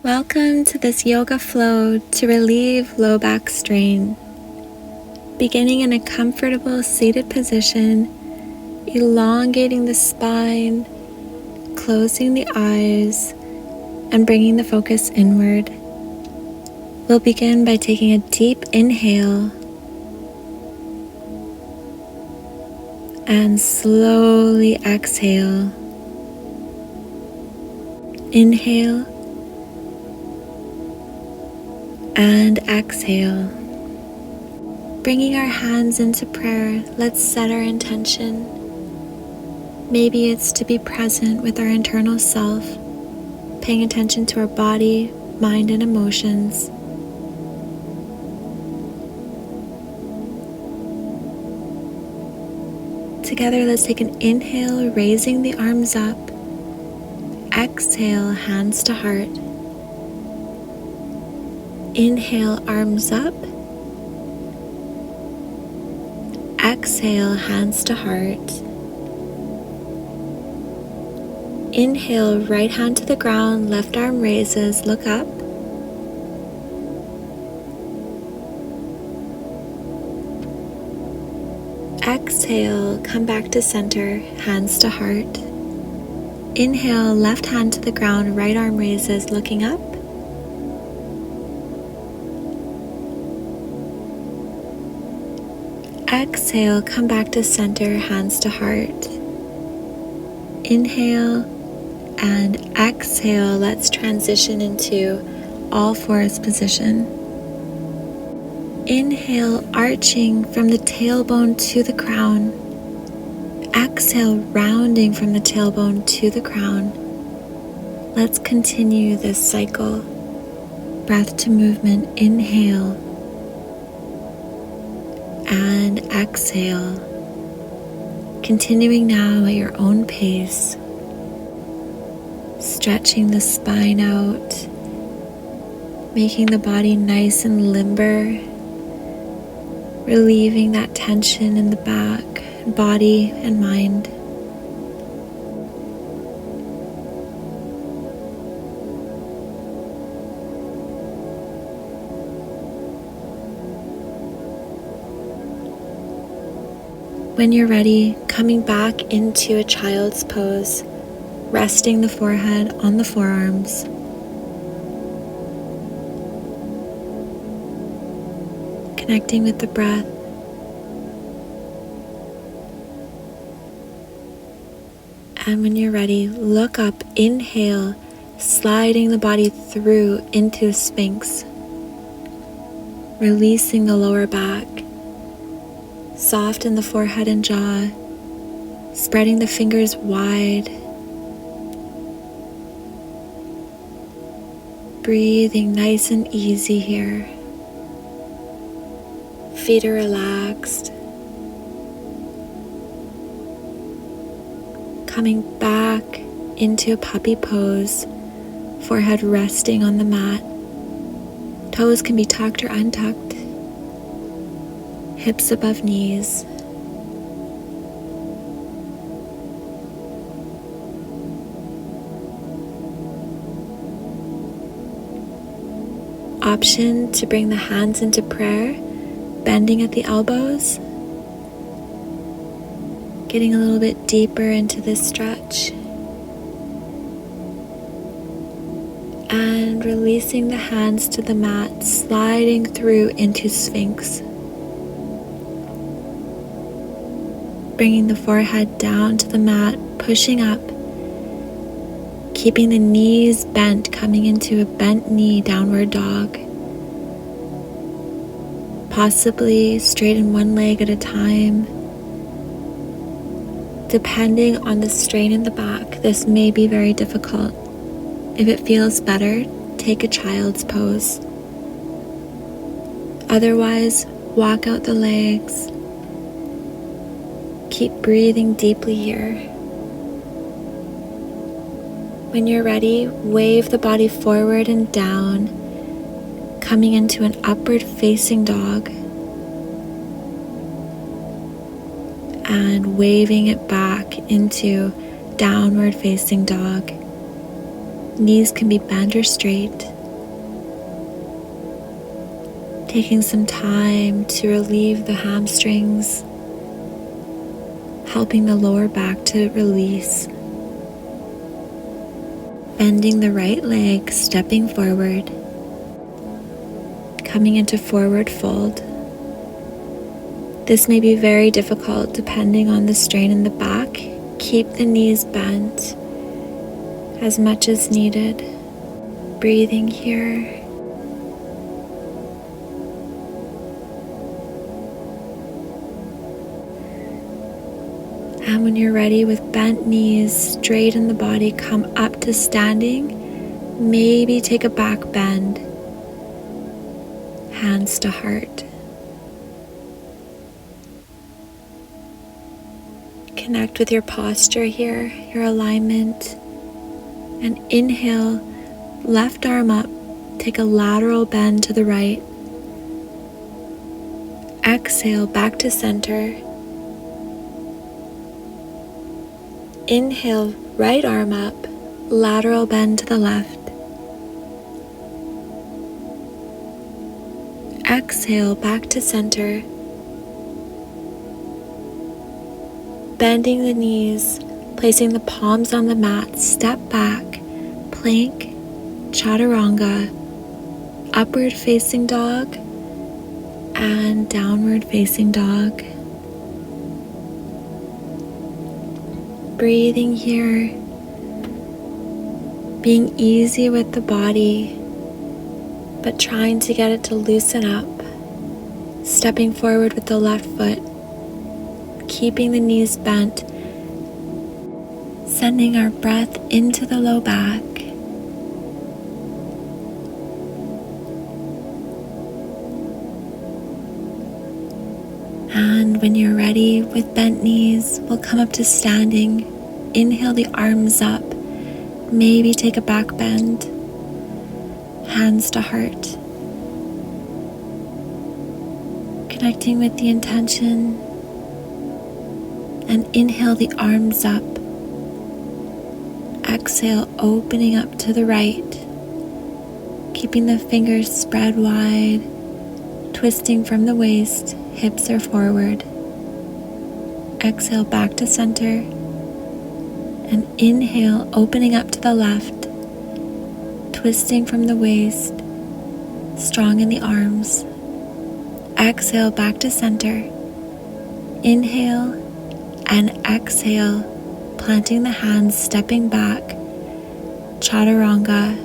Welcome to this yoga flow to relieve low back strain. Beginning in a comfortable seated position, elongating the spine, closing the eyes, and bringing the focus inward. We'll begin by taking a deep inhale and slowly exhale. Inhale and exhale. Bringing our hands into prayer, let's set our intention. Maybe it's to be present with our internal self, paying attention to our body, mind, and emotions. Together, let's take an inhale, raising the arms up. Exhale, hands to heart. Inhale, arms up. Exhale, hands to heart. Inhale, right hand to the ground, left arm raises, look up. Exhale, come back to center, hands to heart. Inhale, left hand to the ground, right arm raises, looking up. Exhale, come back to center, hands to heart. Inhale and exhale. Let's transition into all fours position. Inhale, arching from the tailbone to the crown. Exhale, rounding from the tailbone to the crown. Let's continue this cycle. Breath to movement. Inhale and exhale. Continuing now at your own pace. Stretching the spine out, making the body nice and limber, relieving that tension in the back, body and mind. When you're ready, coming back into a child's pose, resting the forehead on the forearms. Connecting with the breath. And when you're ready, look up, inhale, sliding the body through into Sphinx. Releasing the lower back. Soften the forehead and jaw, spreading the fingers wide. Breathing nice and easy here. Feet are relaxed. Coming back into a puppy pose, forehead resting on the mat. Toes can be tucked or untucked. Hips above knees. Option to bring the hands into prayer, bending at the elbows. Getting a little bit deeper into this stretch. And releasing the hands to the mat, sliding through into Sphinx. Bringing the forehead down to the mat, pushing up, keeping the knees bent, coming into a bent knee downward dog. Possibly straighten one leg at a time. Depending on the strain in the back, this may be very difficult. If it feels better, take a child's pose. Otherwise, walk out the legs. Keep breathing deeply here. When you're ready, wave the body forward and down, coming into an upward facing dog, and waving it back into downward facing dog. Knees can be bent or straight. Taking some time to relieve the hamstrings, helping the lower back to release. Bending the right leg, stepping forward, coming into forward fold. This may be very difficult depending on the strain in the back. Keep the knees bent as much as needed. Breathing here. And when you're ready, with bent knees, straight in the body, come up to standing. Maybe take a back bend. Hands to heart. Connect with your posture here, your alignment. And inhale, left arm up. Take a lateral bend to the right. Exhale, back to center. Inhale, right arm up, lateral bend to the left. Exhale, back to center. Bending the knees, placing the palms on the mat, step back, plank, chaturanga, upward facing dog, and downward facing dog. Breathing here, being easy with the body, but trying to get it to loosen up. Stepping forward with the left foot, keeping the knees bent, sending our breath into the low back. And when you're ready, with bent knees, we'll come up to standing. Inhale the arms up. Maybe take a back bend. Hands to heart. Connecting with the intention. And inhale the arms up. Exhale, opening up to the right. Keeping the fingers spread wide. Twisting from the waist. Hips are forward. Exhale, back to center. And inhale, opening up to the left. Twisting from the waist. Strong in the arms. Exhale, back to center. Inhale and exhale, planting the hands, stepping back. Chaturanga.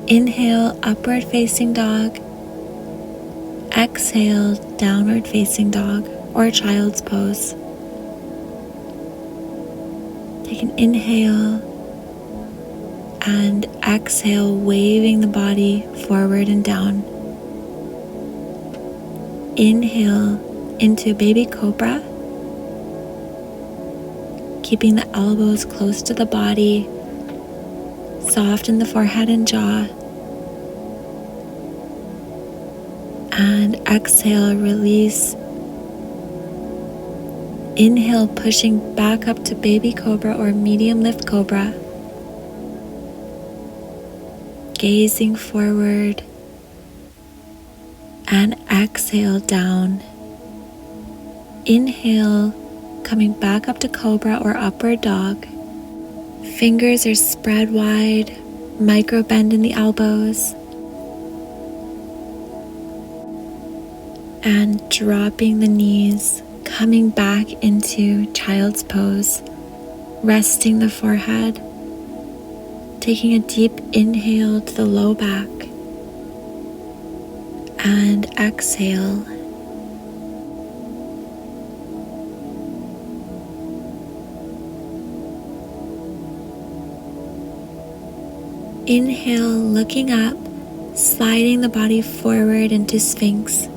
Inhale, upward facing dog. Exhale, downward facing dog or child's pose. Take an inhale and exhale, waving the body forward and down. Inhale into baby cobra, keeping the elbows close to the body, soften the forehead and jaw. And exhale, release. Inhale, pushing back up to baby cobra or medium lift cobra. Gazing forward. And exhale, down. Inhale, coming back up to cobra or upward dog. Fingers are spread wide, micro bend in the elbows. And dropping the knees, coming back into child's pose, resting the forehead, taking a deep inhale to the low back, and exhale. Inhale, looking up, sliding the body forward into Sphinx.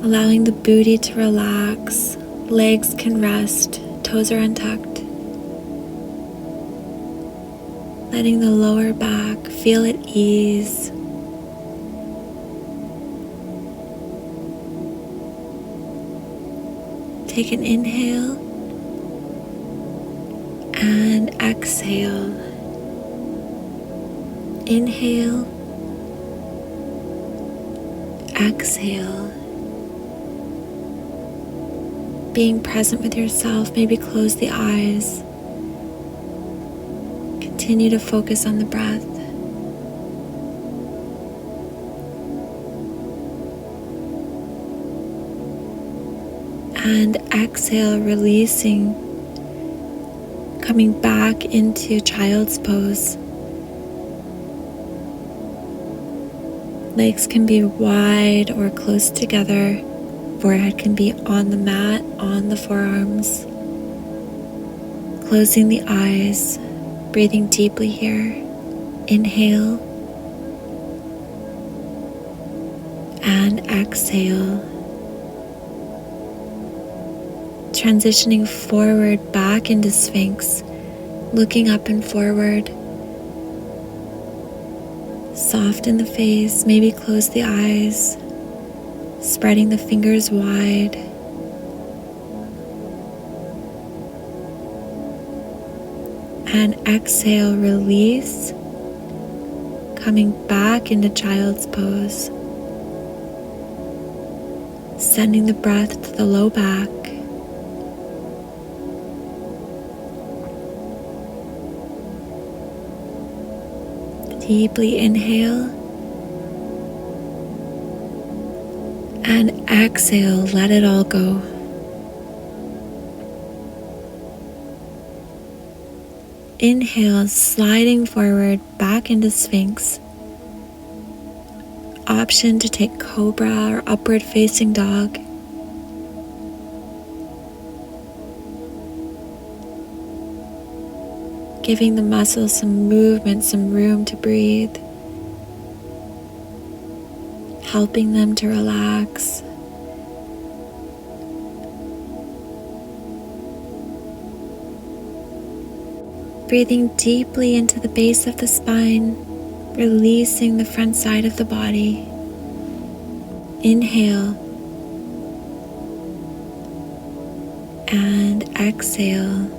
Allowing the booty to relax, legs can rest, toes are untucked. Letting the lower back feel at ease. Take an inhale and exhale. Inhale exhale. Being present with yourself, maybe close the eyes. Continue to focus on the breath. And exhale, releasing, coming back into child's pose. Legs can be wide or close together. Forehead can be on the mat, on the forearms. Closing the eyes, breathing deeply here. Inhale and exhale. Transitioning forward back into Sphinx, looking up and forward. Soften the face, maybe close the eyes, spreading the fingers wide. And exhale, release, coming back into child's pose. Sending the breath to the low back. Deeply inhale and exhale, let it all go. Inhale, sliding forward back into Sphinx. Option to take Cobra or upward facing dog. Giving the muscles some movement, some room to breathe. Helping them to relax. Breathing deeply into the base of the spine, releasing the front side of the body. Inhale and exhale.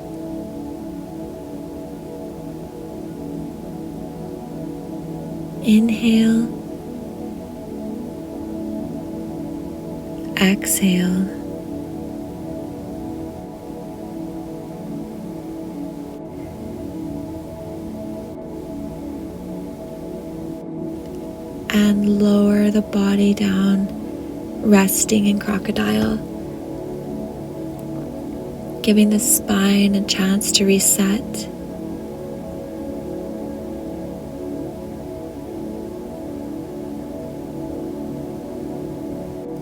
Inhale, exhale. And lower the body down, resting in crocodile, giving the spine a chance to reset.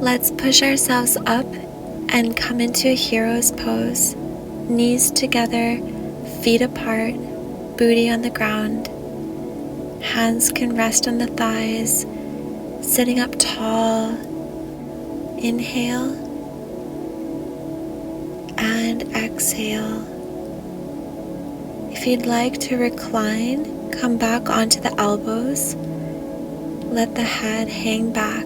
Let's push ourselves up and come into a hero's pose. Knees together, feet apart, booty on the ground. Hands can rest on the thighs, sitting up tall. Inhale and exhale. If you'd like to recline, come back onto the elbows. Let the head hang back.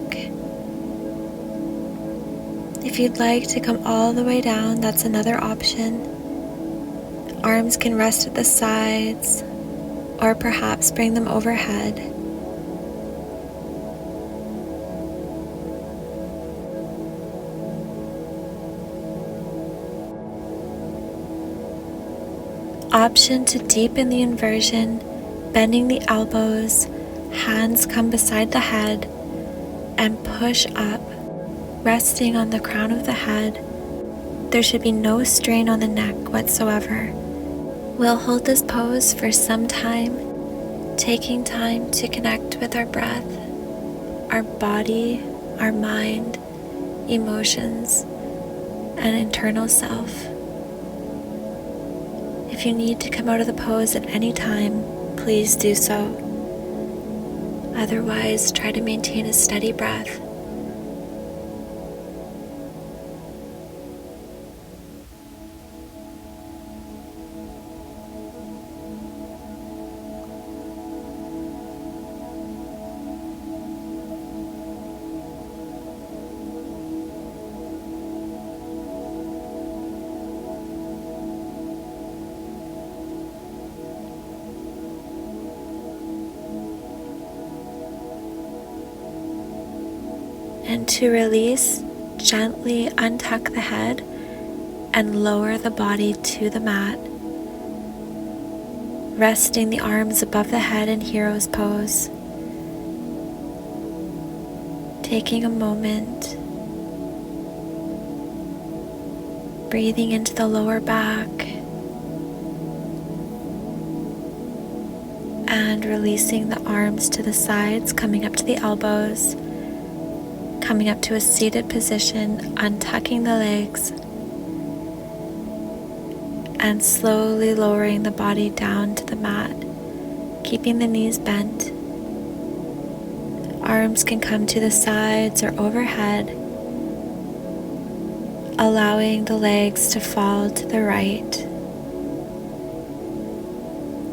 If you'd like to come all the way down, that's another option. Arms can rest at the sides, or perhaps bring them overhead. Option to deepen the inversion, bending the elbows, hands come beside the head, and push up, resting on the crown of the head. There should be no strain on the neck whatsoever. We'll hold this pose for some time, taking time to connect with our breath, our body, our mind, emotions, and internal self. If you need to come out of the pose at any time, please do so. Otherwise, try to maintain a steady breath. And to release, gently untuck the head and lower the body to the mat, resting the arms above the head in hero's pose. Taking a moment, breathing into the lower back and releasing the arms to the sides, coming up to the elbows, coming up to a seated position, untucking the legs, and slowly lowering the body down to the mat, keeping the knees bent. Arms can come to the sides or overhead, allowing the legs to fall to the right.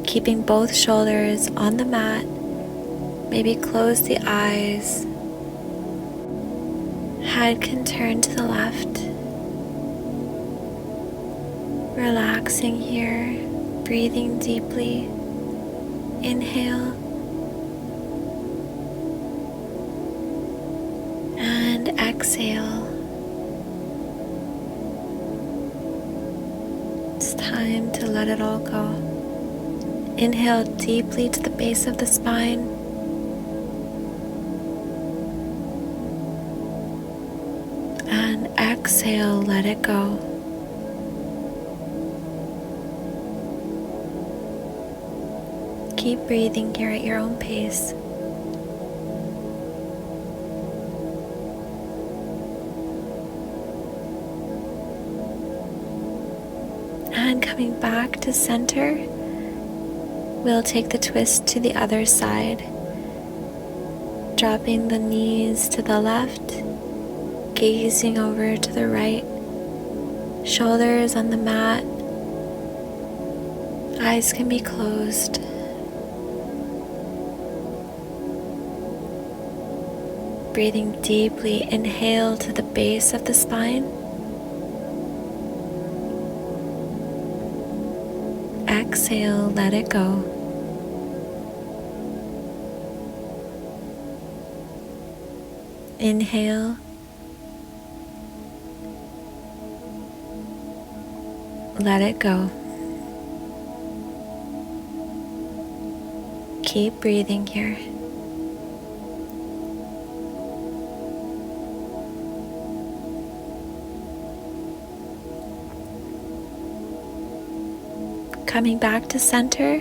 Keeping both shoulders on the mat, maybe close the eyes. Head can turn to the left. Relaxing here, breathing deeply. Inhale and exhale. It's time to let it all go. Inhale deeply to the base of the spine. And exhale, let it go. Keep breathing here at your own pace. And coming back to center, we'll take the twist to the other side, dropping the knees to the left, gazing over to the right, shoulders on the mat, eyes can be closed. Breathing deeply, inhale to the base of the spine. Exhale, let it go. Inhale. Let it go. Keep breathing here. Coming back to center,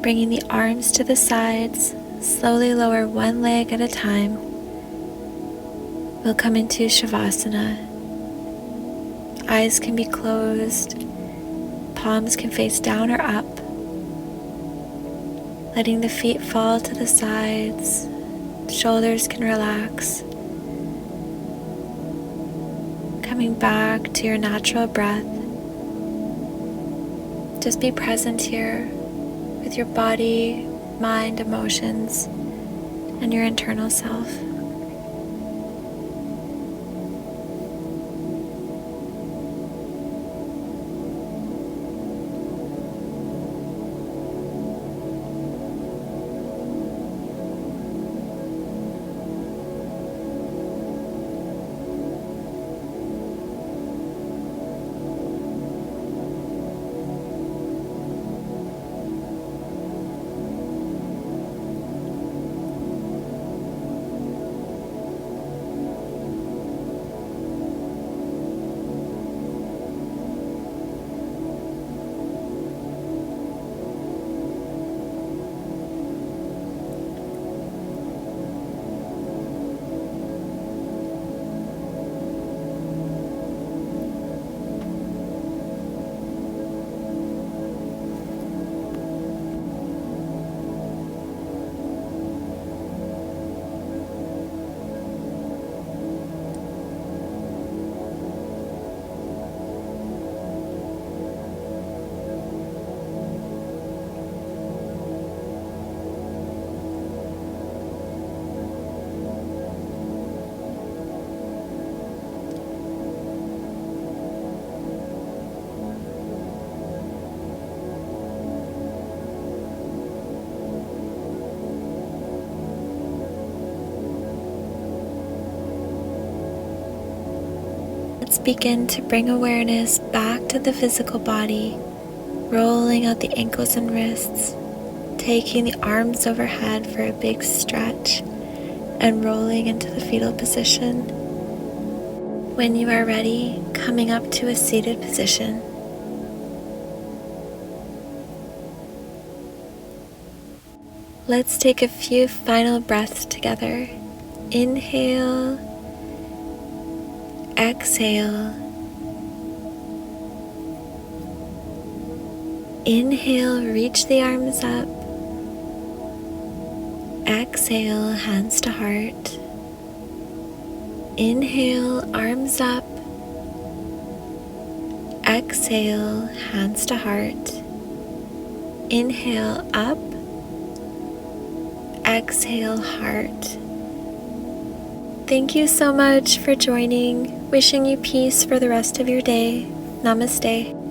bringing the arms to the sides, slowly lower one leg at a time. We'll come into Shavasana. Eyes can be closed, palms can face down or up, letting the feet fall to the sides, shoulders can relax. Coming back to your natural breath. Just be present here with your body, mind, emotions, and your internal self. let's begin to bring awareness back to the physical body, rolling out the ankles and wrists, taking the arms overhead for a big stretch, and rolling into the fetal position. When you are ready, coming up to a seated position. Let's take a few final breaths together. Inhale, exhale. Inhale, reach the arms up. Exhale, hands to heart. Inhale, arms up. Exhale, hands to heart. Inhale, up. Exhale, heart. Thank you so much for joining. Wishing you peace for the rest of your day. Namaste.